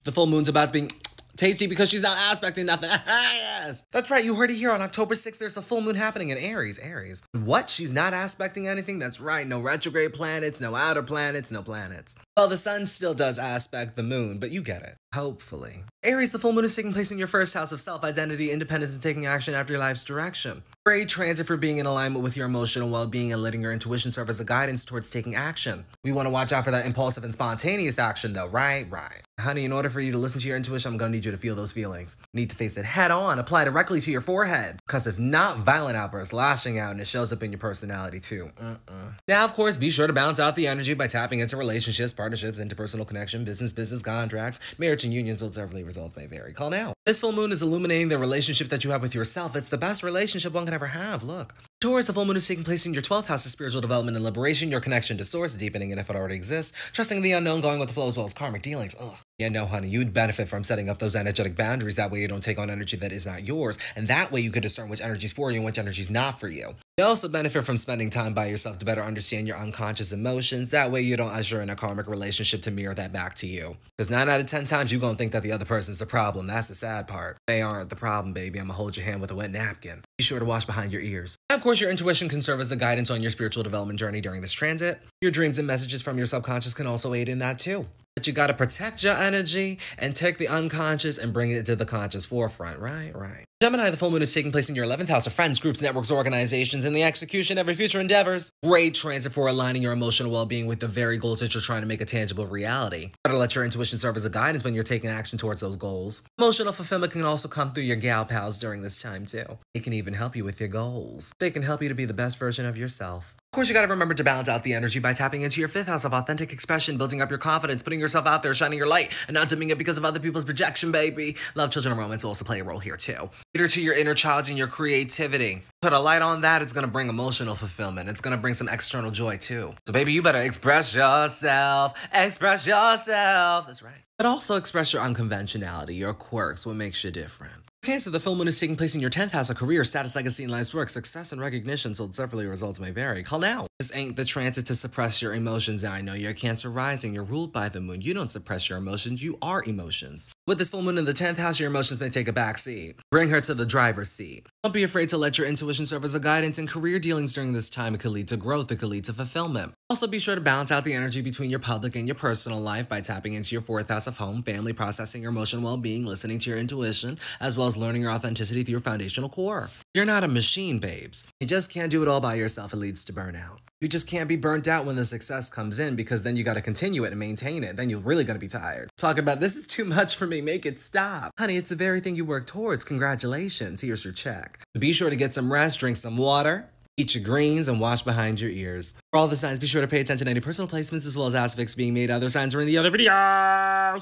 The full moon's about to be tasty because she's not aspecting nothing. Yes. That's right, you heard it here. On October 6th, there's a full moon happening in Aries. What? She's not aspecting anything? That's right, no retrograde planets, no outer planets, no planets. Well, the sun still does aspect the moon, but you get it. Hopefully. Aries, the full moon is taking place in your first house of self-identity, independence, and taking action after your life's direction. Great transit for being in alignment with your emotional well-being and letting your intuition serve as a guidance towards taking action. We want to watch out for that impulsive and spontaneous action though, right? Honey, in order for you to listen to your intuition, I'm going to need you to feel those feelings. You need to face it head on, apply directly to your forehead. Because if not, violent outbursts, lashing out, and it shows up in your personality too. Now, of course, be sure to balance out the energy by tapping into relationships, partnerships, interpersonal connection, business contracts, marriage and unions, although several results may vary. Call now. This full moon is illuminating the relationship that you have with yourself. It's the best relationship one can ever have. Look. Taurus, the full moon is taking place in your 12th house of spiritual development and liberation, your connection to source, deepening it if it already exists, trusting the unknown, going with the flow as well as karmic dealings. Yeah, no, honey, you'd benefit from setting up those energetic boundaries. That way you don't take on energy that is not yours, and that way you could discern which energy is for you and which energy is not for you. You also benefit from spending time by yourself to better understand your unconscious emotions. That way you don't usher in a karmic relationship to mirror that back to you. Because 9 out of 10 times you're going to think that the other person's the problem. That's the sad part. They aren't the problem, baby. I'm going to hold your hand with a wet napkin. Be sure to wash behind your ears. And of course, your intuition can serve as a guidance on your spiritual development journey during this transit. Your dreams and messages from your subconscious can also aid in that too. But you gotta protect your energy and take the unconscious and bring it to the conscious forefront, right? Gemini, the full moon is taking place in your 11th house of friends, groups, networks, organizations, and the execution of your future endeavors. Great transit for aligning your emotional well-being with the very goals that you're trying to make a tangible reality. Better let your intuition serve as a guidance when you're taking action towards those goals. Emotional fulfillment can also come through your gal pals during this time too. It can even help you with your goals. They can help you to be the best version of yourself. Of course, you gotta remember to balance out the energy by tapping into your 5th house of authentic expression, building up your confidence, putting yourself out there, shining your light, and not dimming it because of other people's projection, baby. Love, children, and romance will also play a role here too. Cater to your inner child and your creativity. Put a light on that, it's gonna bring emotional fulfillment. It's gonna bring some external joy too. So baby, you better express yourself. Express yourself. That's right. But also express your unconventionality, your quirks, what makes you different. Cancer, the full moon is taking place in your 10th house of career, status, legacy, and life's work, success, and recognition, so separately results may vary. Call now. This ain't the transit to suppress your emotions. Now, I know you're Cancer rising, you're ruled by the moon. You don't suppress your emotions, you are emotions. With this full moon in the 10th house, your emotions may take a back seat. Bring her to the driver's seat. Don't be afraid to let your intuition serve as a guidance in career dealings during this time. It could lead to growth, it could lead to fulfillment. Also, be sure to balance out the energy between your public and your personal life by tapping into your 4th house of home, family, processing your emotional well-being, listening to your intuition, as well as learning your authenticity through your foundational core. You're not a machine, babes. You just can't do it all by yourself. It leads to burnout. You just can't be burnt out when the success comes in because then you got to continue it and maintain it. Then you're really going to be tired. Talk about this is too much for me. Make it stop. Honey, it's the very thing you work towards. Congratulations. Here's your check. So be sure to get some rest, drink some water, eat your greens, and wash behind your ears. For all the signs, be sure to pay attention to any personal placements as well as aspects being made. Other signs are in the other videos.